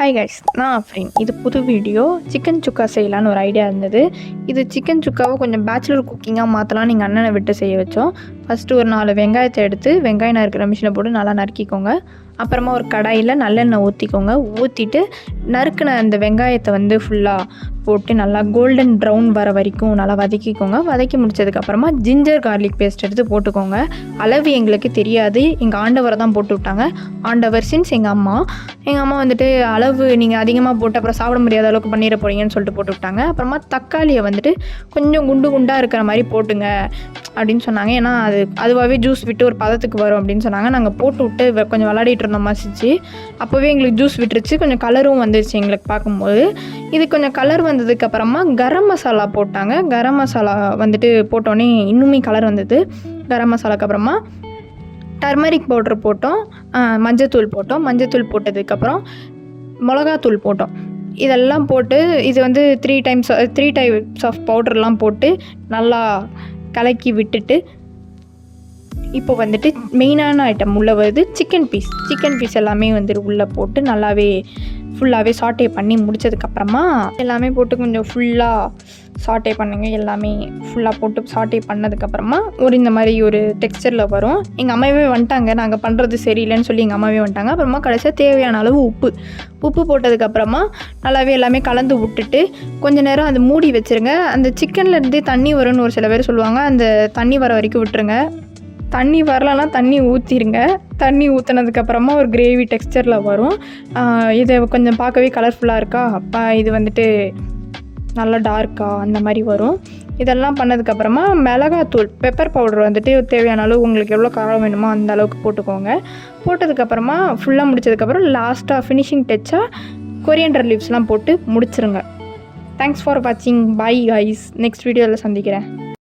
Hi guys, நான் அஃப்ரீன். இது புது வீடியோ. சிக்கன் சுக்கா செய்யலான்னு ஒரு ஐடியா இருந்தது. இது சிக்கன் சுக்காவை கொஞ்சம் பேச்சுலர் குக்கிங்காக மாற்றலாம் எங்கள் அண்ணனை விட்டு செய்ய வச்சோம். ஃபஸ்ட்டு ஒரு 4 வெங்காயத்தை எடுத்து வெங்காயம் நறுக்கிற மிஷினில் போட்டு நல்லா நறுக்கிக்கோங்க. அப்புறமா ஒரு கடாயில் நல்லெண்ணெய் ஊற்றிக்கோங்க. ஊற்றிட்டு நறுக்கின அந்த வெங்காயத்தை ஃபுல்லாக போட்டு நல்லா கோல்டன் ப்ரௌன் வர வரைக்கும் நல்லா வதக்கிக்கோங்க. வதக்கி முடிச்சதுக்கப்புறமா ஜிஞ்சர் கார்லிக் பேஸ்ட் எடுத்து போட்டுக்கோங்க. அளவு எங்களுக்கு தெரியாது, எங்கள் ஆண்டவரை தான் போட்டு விட்டாங்க. ஆண்டவர் சின்ஸ் எங்கள் அம்மா அளவு நீங்கள் அதிகமாக போட்டு அப்புறம் சாப்பிட முடியாத அளவுக்கு பண்ணிட போகிறீங்கன்னு சொல்லிட்டு போட்டு விட்டாங்க. அப்புறமா தக்காளியை கொஞ்சம் குண்டு குண்டாக இருக்கிற மாதிரி போட்டுங்க அப்படின்னு சொன்னாங்க. ஏன்னா அதுவாகவே ஜூஸ் விட்டு ஒரு பதத்துக்கு வரும் அப்படின்னு சொன்னாங்க. நாங்கள் போட்டு விட்டு கொஞ்சம் விளையாடிட்டு இருந்தோம் மசிச்சு. அப்போவே எங்களுக்கு ஜூஸ் விட்டுருச்சு, கொஞ்சம் கலரும் வந்துருச்சு எங்களுக்கு பார்க்கும்போது. இது கொஞ்சம் கலர் வந்ததுக்கப்புறமா கரம் மசாலா போட்டாங்க. கரம் மசாலா போட்டோன்னே இன்னுமே கலர் வந்தது. கரம் மசாலாக்கு அப்புறமா டர்மரிக் பவுட்ரு போட்டோம், மஞ்சத்தூள் போட்டோம். மஞ்சத்தூள் போட்டதுக்கப்புறம் மிளகாத்தூள் போட்டோம். இதெல்லாம் போட்டு இது 3 டைப்ஸ் ஆஃப் பவுடர்லாம் போட்டு நல்லா கலக்கி விட்டுட்டு இப்போ மெயினான ஐட்டம் உள்ளே வருது சிக்கன் பீஸ் எல்லாமே உள்ளே போட்டு நல்லாவே ஃபுல்லாகவே சாட்டே பண்ணி முடித்ததுக்கப்புறமா எல்லாமே போட்டு கொஞ்சம் ஃபுல்லாக சாட்டே பண்ணுங்க. எல்லாமே ஃபுல்லாக போட்டு சாட்டே பண்ணதுக்கப்புறமா இந்த மாதிரி ஒரு டெக்ஸ்சரில் வரும். எங்கள் அம்மாவே வந்துட்டாங்க, நாங்கள் பண்ணுறது சரியில்லைன்னு சொல்லி எங்கள் அம்மாவே வந்துட்டாங்க. அப்புறமா கடைசியாக தேவையான அளவு உப்பு போட்டதுக்கப்புறமா நல்லாவே எல்லாமே கலந்து விட்டுட்டு கொஞ்சம் நேரம் அது மூடி வச்சுருங்க. அந்த சிக்கன்லேருந்தே தண்ணி வரும்னு ஒரு சில பேர் சொல்லுவாங்க. அந்த தண்ணி வர வரைக்கும் விட்டுருங்க. தண்ணி வரலன்னா தண்ணி ஊற்றிடுங்க. தண்ணி ஊற்றினதுக்கப்புறமா ஒரு கிரேவி டெக்ஸ்சரில் வரும். இதை கொஞ்சம் பார்க்கவே கலர்ஃபுல்லாக இருக்கா, அப்போ இது நல்லா டார்க்காக அந்த மாதிரி வரும். இதெல்லாம் பண்ணதுக்கப்புறமா மிளகாத்தூள் பெப்பர் பவுடர் தேவையான அளவு உங்களுக்கு எவ்வளோ காரம் வேணுமோ அந்த அளவுக்கு போட்டுக்கோங்க. போட்டதுக்கப்புறமா ஃபுல்லாக முடிச்சதுக்கப்புறம் லாஸ்ட்டாக ஃபினிஷிங் டச்சாக கொரியண்டர் லீவ்ஸ்லாம் போட்டு முடிச்சிருங்க. தேங்க்ஸ் ஃபார் வாட்சிங். பை கைஸ், நெக்ஸ்ட் வீடியோவில் சந்திக்கிறேன்.